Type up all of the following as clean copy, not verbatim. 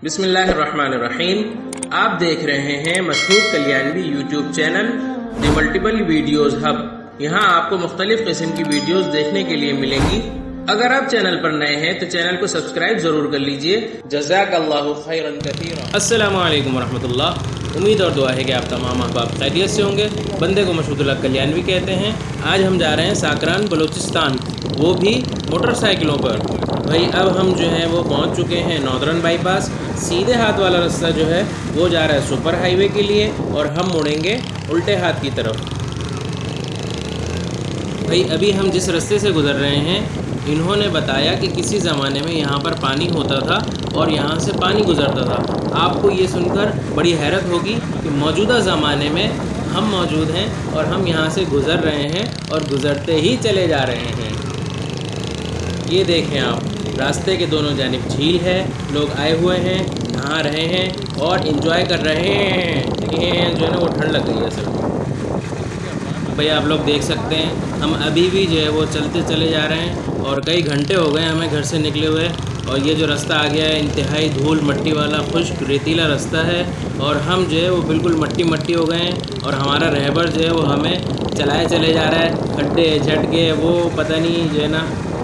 बिस्मिल्लाहिर्रहमानिर्रहीम। आप देख रहे हैं मशहूर कल्याणवी YouTube channel the multiple videos hub. यहाँ आपको मुख्तलिफ किस्म की वीडियोज देखने के लिए मिलेंगी। अगर आप चैनल पर नए हैं तो चैनल को सब्सक्राइब जरूर कर लीजिए। जज़ाकल्लाहु खैरन कसीरा। अस्सलामु अलैकुम वरहमतुल्लाह। उम्मीद और दुआ है कि आप तमाम अहबाब खैरियत से होंगे। बंदे को मशहूर कल्याणवी कहते हैं। आज हम जा रहे हैं साकरान बलूचिस्तान, वो भी मोटरसाइकिलों पर। भाई अब हम जो है वो पहुंच चुके हैं नॉर्दर्न बाईपास। सीधे हाथ वाला रास्ता जो है वो जा रहा है सुपर हाईवे के लिए और हम मुड़ेंगे उल्टे हाथ की तरफ। भाई अभी हम जिस रास्ते से गुज़र रहे हैं, इन्होंने बताया कि किसी ज़माने में यहाँ पर पानी होता था और यहाँ से पानी गुज़रता था। आपको ये सुनकर बड़ी हैरत होगी कि मौजूदा ज़माने में हम मौजूद हैं और हम यहाँ से गुज़र रहे हैं और गुज़रते ही चले जा रहे हैं। ये देखें आप, रास्ते के दोनों जानिब झील है, लोग आए हुए हैं, नहा रहे हैं और एंजॉय कर रहे हैं। लेकिन जो है ना वो ठंड लग गई है सर। भाई आप लोग देख सकते हैं हम अभी भी जो है वो चलते चले जा रहे हैं और कई घंटे हो गए हमें घर से निकले हुए। और ये जो रास्ता आ गया है इंतहाई धूल मट्टी वाला खुश्क रेतीला रास्ता है और हम जो है वो बिल्कुल मट्टी मट्टी हो गए हैं। और हमारा रहबर जो है वो हमें चलाए चले जा रहा है। खड्डे झटके वो पता नहीं जो है ना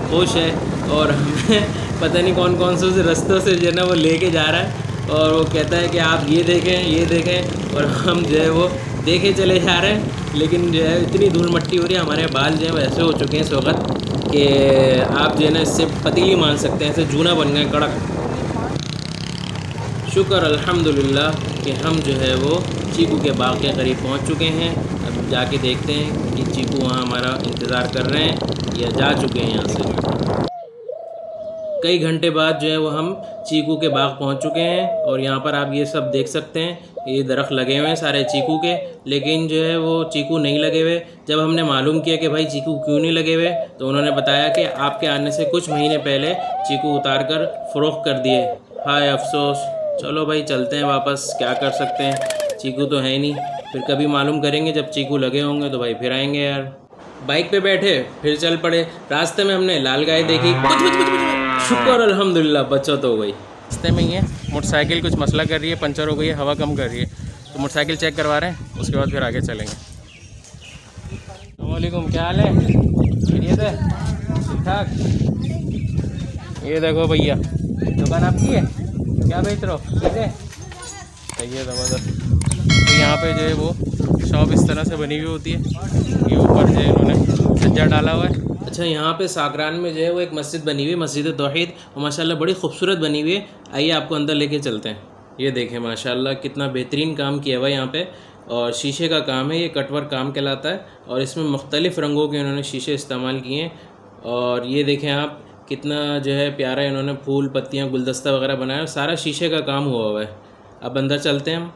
खुश है और हमें पता नहीं कौन कौन से रास्तों से जो है ना वो लेके जा रहा है। और वो कहता है कि आप ये देखें और हम जो है वो देखे चले जा रहे हैं। लेकिन जो है इतनी धूल मट्टी हो रही है, हमारे बाल जो है वैसे हो चुके हैं इस वक्त कि आप जो है ना इससे पतीली मान सकते हैं, ऐसे जूना बन गए कड़क। शुक्र अल्हम्दुलिल्लाह कि हम जो है वो चीकू के बाग के करीब पहुंच चुके हैं। अब जाके देखते हैं कि चीकू वहाँ हमारा इंतज़ार कर रहे हैं या जा चुके हैं यहाँ से। कई घंटे बाद जो है वो हम चीकू के बाग पहुंच चुके हैं और यहाँ पर आप ये सब देख सकते हैं, ये दरख्त लगे हुए हैं सारे चीकू के। लेकिन जो है वो चीकू नहीं लगे हुए। जब हमने मालूम किया कि भाई चीकू क्यों नहीं लगे हुए तो उन्होंने बताया कि आपके आने से कुछ महीने पहले चीकू उतार कर फ़रोख्त कर दिए। हाय अफसोस। चलो भाई चलते हैं वापस, क्या कर सकते हैं, चीकू तो है ही नहीं। फिर कभी मालूम करेंगे जब चीकू लगे होंगे तो भाई फिर आएंगे यार। बाइक पे बैठे फिर चल पड़े। रास्ते में हमने लाल गाय देखी। शुक्र अल्हम्दुलिल्लाह बचत हो गई। रास्ते में ही है मोटरसाइकिल कुछ मसला कर रही है, पंचर हो गई है, हवा कम कर रही है, तो मोटरसाइकिल चेक करवा रहे हैं, उसके बाद फिर आगे चलेंगे। अस्सलामुअलैकुम, क्या हाल है? खैरियत है? ठीक ठाक। ये देखो भैया, दुकान आपकी है? क्या बेच रहे हो? ठीक है, सही है, ज़बरदस्त। तो यहाँ पे जो है वो शॉप इस तरह से बनी हुई होती है। ये ऊपर जो है इन्होंने सज्जा डाला हुआ है। अच्छा, यहाँ पे साकरान में जो है वो एक मस्जिद बनी हुई है, मस्जिद तौहीद, और माशाल्लाह बड़ी खूबसूरत बनी हुई है। आइए आपको अंदर लेके चलते हैं। ये देखें माशाल्लाह कितना बेहतरीन काम किया हुआ है यहाँ पे, और शीशे का काम है, ये कटवर्क काम कहलाता है। और इसमें मुख्तलिफ़ रंगों के इन्होंने शीशे इस्तेमाल किए हैं। और ये देखें आप कितना जो है प्यारा इन्होंने फूल पत्तियाँ गुलदस्ता वगैरह बनाया, सारा शीशे का काम हुआ है। अब अंदर चलते हैं हम।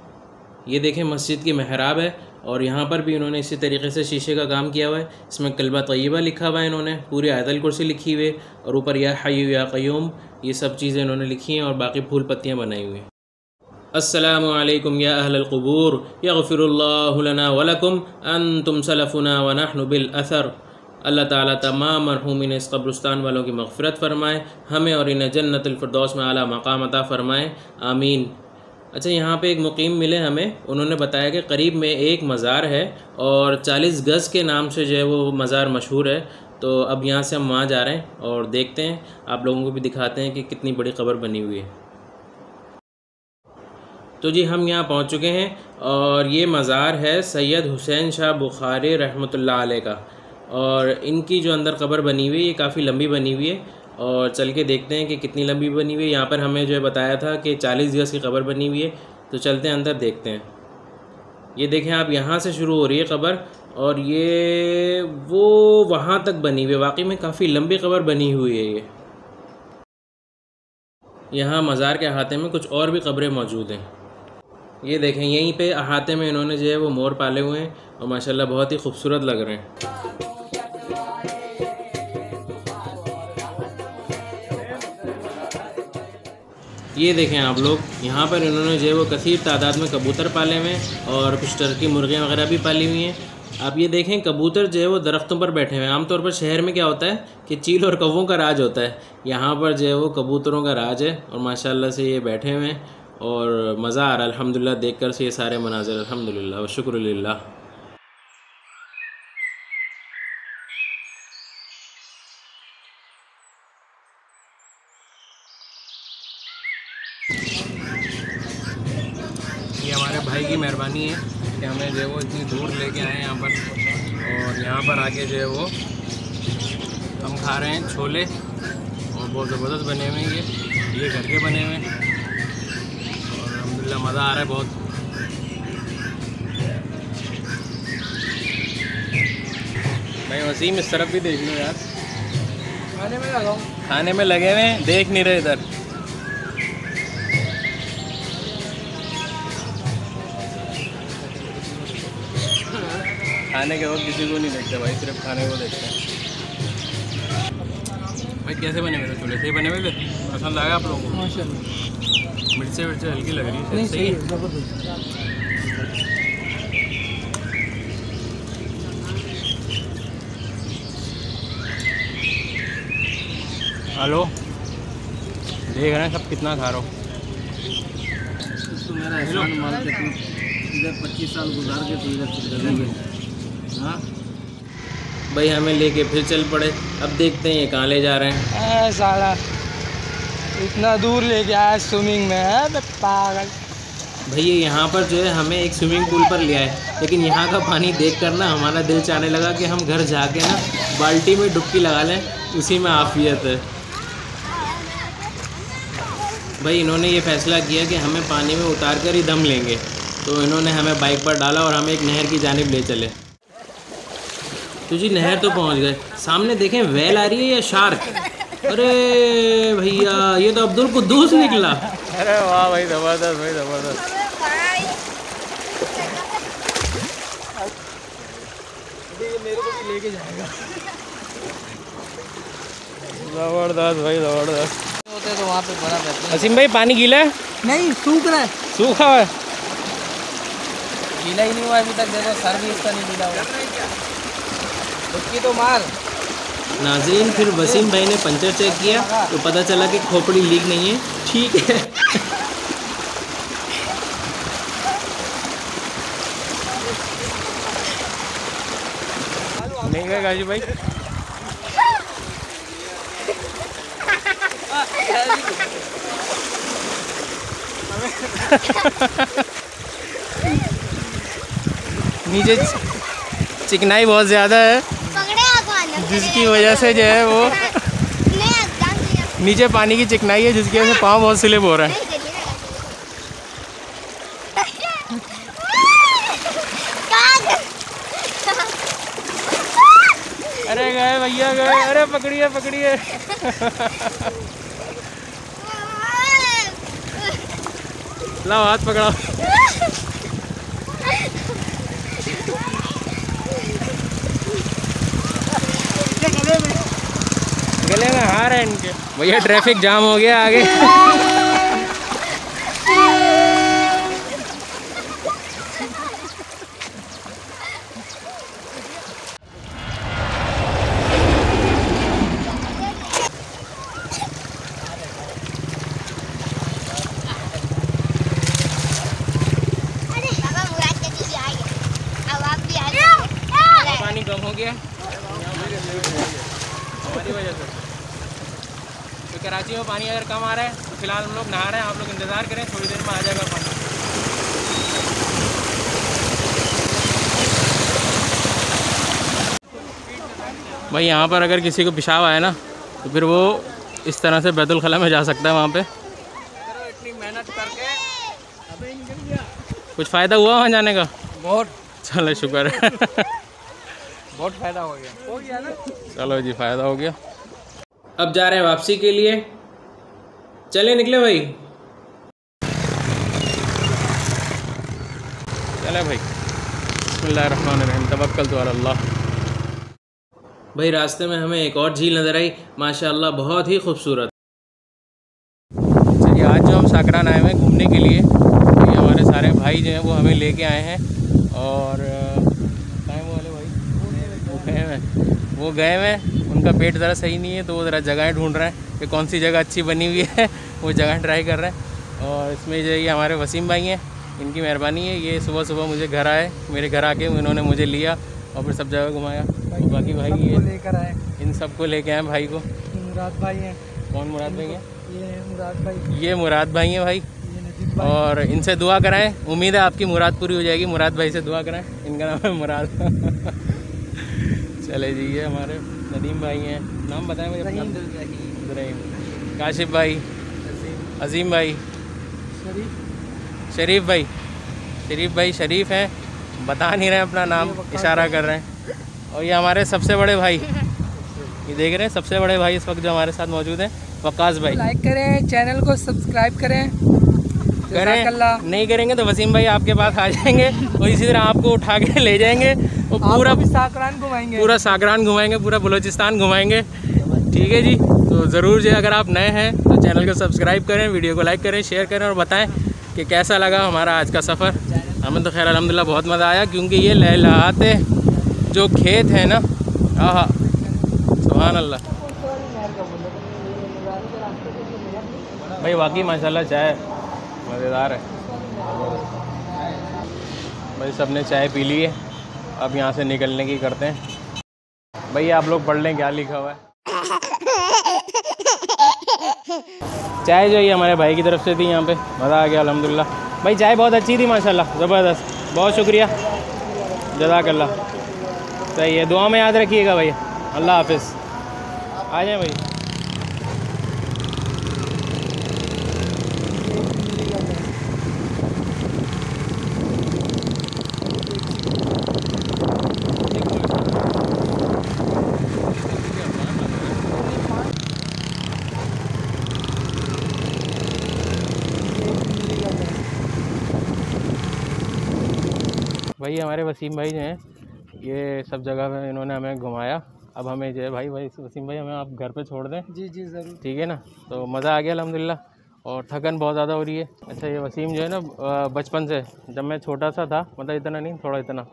ये देखें मस्जिद की मेहराब है और यहाँ पर भी इन्होंने इसी तरीके से शीशे का काम किया हुआ है। इसमें कलमा तय्यबा लिखा हुआ है, इन्होंने पूरी आयतुल कुर्सी लिखी हुई है और ऊपर या हय्यु या क़य्यूम, ये सब चीज़ें इन्होंने लिखी हैं और बाकी फूल पत्तियाँ बनाई हुई हैं। अस्सलामु अलैकुम या अहलल क़ुबूर यग़फ़िरुल्लाहु लना व लकुम अंतुम सलफ़ुना व नहनु बिल अथर। अल्लाह ताला तमाम मरहूमिन इस कब्रिस्तान वालों की मग़फ़िरत फ़रमाए, हमें और इन्हें जन्नतुल फ़िरदौस में आला मक़ाम अता फ़रमाए, आमीन। अच्छा, यहाँ पे एक मुकीम मिले हमें, उन्होंने बताया कि करीब में एक मज़ार है और 40 गज़ के नाम से जो है वो मज़ार मशहूर है। तो अब यहाँ से हम वहाँ जा रहे हैं और देखते हैं, आप लोगों को भी दिखाते हैं कि कितनी बड़ी कब्र बनी हुई है। तो जी हम यहाँ पहुँच चुके हैं और ये मज़ार है सैयद हुसैन शाह बुखारी रहमतुल्लाह अलैह का। और इनकी जो अंदर कब्र बनी हुई है ये काफ़ी लंबी बनी हुई है और चल के देखते हैं कि कितनी लंबी बनी हुई है। यहाँ पर हमें जो है बताया था कि 40 गज़ की कब्र बनी हुई है, तो चलते हैं अंदर देखते हैं। ये देखें आप, यहाँ से शुरू हो रही है कब्र और ये वो वहाँ तक बनी हुई है। वाकई में काफ़ी लंबी कब्र बनी हुई है ये। यहाँ मज़ार के अहाते में कुछ और भी कब्रें मौजूद हैं। ये देखें यहीं पे अहाते में इन्होंने जो है वो मोर पाले हुए हैं और माशाल्लाह बहुत ही खूबसूरत लग रहे हैं। ये देखें आप लोग, यहाँ पर इन्होंने जो है वो कसीर तादाद में कबूतर पाले हुए हैं और कुछ टर्की मुर्गियाँ वगैरह भी पाली हुई हैं। आप ये देखें कबूतर जो है वो दरख्तों पर बैठे हुए हैं। आमतौर पर शहर में क्या होता है कि चील और कौवों का राज होता है, यहाँ पर जो है वो कबूतरों का राज है। और माशाल्लाह से ये बैठे हुए हैं और मज़ा आ रहा है अल्हम्दुलिल्लाह देखकर से ये सारे मनाज़िर, अल्हम्दुलिल्लाह व शुक्रुलिल्लाह। ये हमारे भाई की मेहरबानी है कि हमें जो है वो इतनी दूर लेके आए यहाँ पर, और यहाँ पर आके जो है वो हम खा रहे हैं छोले, और बहुत ज़बरदस्त बने हुए हैं ये घर के बने हुए हैं, और अल्हम्दुलिल्लाह मज़ा आ रहा है बहुत। भाई वसीम इस तरफ भी देख लो यार, खाने में लगा हूँ, खाने में लगे हुए हैं, देख नहीं रहे इधर। खाने के वक्त किसी को नहीं देखते भाई, सिर्फ खाने को देखते हैं। भाई कैसे बने हुए थे छोले? सही बने हुए थे? पसंद आया आप लोगों को? माशाल्लाह। मिर्चें हल्की लग रही है, सही है। हेलो, देख रहे हैं सब कितना खा रहा हूँ। तो मेरा एहसान मान के तू इधर 25 साल गुजार के तू इधर चल गए। हाँ भाई हमें लेके फिर चल पड़े, अब देखते हैं ये कहाँ ले जा रहे हैं। साला इतना दूर लेके आया स्विमिंग में है पागल। भैया यहाँ पर जो है हमें एक स्विमिंग पूल पर ले आए, लेकिन यहाँ का पानी देखकर ना हमारा दिल चाहने लगा कि हम घर जाके ना बाल्टी में डुबकी लगा लें, उसी में आफियत है। भाई इन्होंने ये फैसला किया कि हमें पानी में उतार कर ही दम लेंगे, तो इन्होंने हमें बाइक पर डाला और हमें एक नहर की जानिब ले चले। तो जी नहर तो पहुंच गए, सामने देखें वैल आ रही है या शार्क। अरे भैया ये तो अब्दुल कुद्दूस निकला। अरे वाह भाई ज़बरदस्त, भाई ज़बरदस्त। मेरे को भी लेके जाएगा। ज़बरदस्त भाई ज़बरदस्त। होते तो वहाँ पे बड़ा रहता है। असीम भाई पानी गीला है? नहीं सूख रहा है। सूखा है? गीला ही नहीं हुआ अभी तक, देखो सर भी इसका नहीं गीला हुआ। डुबकी तो मार। नाज़रीन फिर वसीम भाई ने पंचर चेक किया तो पता चला कि खोपड़ी लीक नहीं है, ठीक है। नहीं गए गाजी भाई। नीचे चिकनाई बहुत ज़्यादा है, जिसकी वजह से जो है वो नीचे पानी की चिकनाई है, जिसकी वजह से पाँव बहुत स्लिप हो रहा है। अरे गए भैया गए, अरे पकड़िए पकड़िए। लाओ हाथ पकड़ाओ। गले में हार है इनके। भैया ट्रैफिक जाम हो गया आगे। पानी कम हो गया हमारी वजह से। तो कराची में पानी अगर कम आ रहा है तो फिलहाल हम लोग नहा रहे हैं, आप लोग इंतज़ार करें, थोड़ी देर में आ जाएगा पानी। भाई यहाँ पर अगर किसी को पेशाब आए ना तो फिर वो इस तरह से बैतुल खला में जा सकता है। वहाँ पे इतनी मेहनत करके अबे निकल गया। कुछ फ़ायदा हुआ वहाँ जाने का? बहुत। चलो शुक्र है। बहुत फ़ायदा हो गया ना। चलो जी फ़ायदा हो गया। अब जा रहे हैं वापसी के लिए, चले निकले भाई। चले भाई, बिस्मिल्लाहिर्रहमानिर्रहीम, तवक्कलतु अल्लाह। भाई रास्ते में हमें एक और झील नज़र आई, माशाअल्लाह बहुत ही खूबसूरत। चलिए आज जो हम साकरान आए हुए हैं घूमने के लिए, तो ये हमारे सारे भाई जो हैं वो हमें लेके आए हैं। और वो गए हुए हैं, उनका पेट ज़रा सही नहीं है, तो वो ज़रा जगहें ढूंढ रहे हैं कि कौन सी जगह अच्छी बनी हुई है वो जगह ट्राई कर रहे हैं। और इसमें जो ये हमारे वसीम भाई हैं, इनकी मेहरबानी है, ये सुबह सुबह मुझे घर आए, मेरे घर आके इन्होंने मुझे लिया और फिर सब जगह घुमाया। तो बाकी भाई ये लेकर आए, इन सबको लेके आए भाई को। मुराद भाई हैं। कौन मुराद भाई हैं? ये मुराद भाई, ये मुराद भाई हैं भाई। ये नजीब भाई। और इनसे दुआ कराएं, उम्मीद है आपकी मुराद पूरी हो जाएगी। मुराद भाई से दुआ कराएं, इनका नाम है मुराद चले जी, ये हमारे नदीम भाई हैं, नाम बताएं भाई अपना। रहीम, काशिफ भाई, अजीम भाई, शरीफ भाई, शरीफ हैं, बता नहीं रहे हैं अपना नाम, इशारा कर रहे हैं। और ये हमारे सबसे बड़े भाई, ये देख रहे हैं सबसे बड़े भाई इस वक्त जो हमारे साथ मौजूद हैं, वकास भाई। लाइक करें, चैनल को सब्सक्राइब करें। नहीं करेंगे तो वसीम भाई आपके पास आ जाएंगे और इसी तरह आपको उठा के ले जाएंगे और पूरा साकरान घुमाएंगे, पूरा साकरान घुमाएंगे, पूरा बलूचिस्तान घुमाएंगे। ठीक है जी, तो ज़रूर जी अगर आप नए हैं तो चैनल को सब्सक्राइब करें, वीडियो को लाइक करें, शेयर करें और बताएं कि कैसा लगा हमारा आज का सफ़र। हमें तो खैर अल्हम्दुलिल्लाह बहुत मज़ा आया, क्योंकि ये लहलहाते जो खेत है ना, आहा सुभान अल्लाह भाई, वाकई माशाल्लाह चाय मज़ेदार है भाई। सबने चाय पी ली है, अब यहाँ से निकलने की करते हैं। भाई आप लोग पढ़ लें क्या लिखा हुआ है। चाय जो ये हमारे भाई की तरफ से थी, यहाँ पे मज़ा आ गया अल्हम्दुलिल्लाह। भाई चाय बहुत अच्छी थी माशाल्लाह, ज़बरदस्त, बहुत शुक्रिया, जज़ाकल्लाह। सही है, दुआ में याद रखिएगा भैया। अल्लाह हाफिज़। आ जाए भाई। भाई हमारे वसीम भाई जो हैं, ये सब जगह पे इन्होंने हमें घुमाया। अब हमें जो है भाई वसीम भाई हमें आप घर पे छोड़ दें। जी जी ज़रूर। ठीक है ना, तो मज़ा आ गया अल्हम्दुलिल्लाह, और थकन बहुत ज़्यादा हो रही है। अच्छा ये वसीम जो है ना, बचपन से, जब मैं छोटा सा था, मतलब इतना नहीं, थोड़ा इतना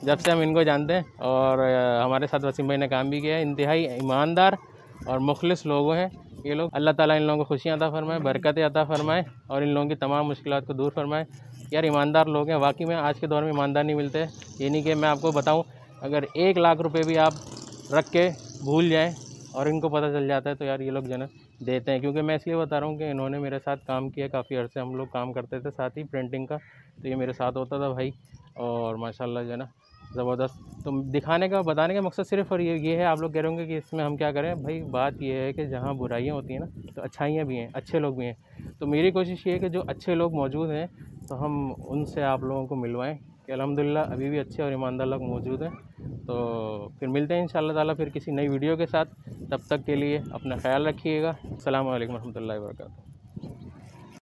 जब से हम इनको जानते हैं, और हमारे साथ वसीम भाई ने काम भी किया है। इंतहाई ईमानदार और मुखलिस लोग हैं ये लोग। अल्लाह ताला इन लोगों को खुशियाँ अता फरमाए, बरकतें अता फरमाए और इन लोगों की तमाम मुश्किलात को दूर फरमाए। यार ईमानदार लोग हैं वाकई में, आज के दौर में ईमानदार नहीं मिलते। ये नहीं कि मैं आपको बताऊं, अगर 1 लाख रुपए भी आप रख के भूल जाएं और इनको पता चल जाता है तो यार ये लोग जो है देते हैं। क्योंकि मैं इसलिए बता रहा हूँ कि इन्होंने मेरे साथ काम किया, काफ़ी अर्से हम लोग काम करते थे साथ ही प्रिंटिंग का, तो ये मेरे साथ होता था भाई, और माशाल्लाह जो है ना ज़बरदस्त। तो दिखाने का, बताने का मकसद सिर्फ और ये है, आप लोग कह रहे होंगे कि इसमें हम क्या करें। भाई बात ये है कि जहाँ बुराइयाँ होती हैं ना, तो अच्छाइयाँ भी हैं, अच्छे लोग भी हैं। तो मेरी कोशिश ये है कि जो अच्छे लोग मौजूद हैं तो हम उनसे आप लोगों को मिलवाएं कि अल्हम्दुलिल्लाह अभी भी अच्छे और ईमानदार लोग मौजूद हैं। तो फिर मिलते हैं इंशाअल्लाह ताला फिर किसी नई वीडियो के साथ। तब तक के लिए अपना ख्याल रखिएगा। अस्सलामु अलैकुम रहमतुल्लाहि व बरकातुहू।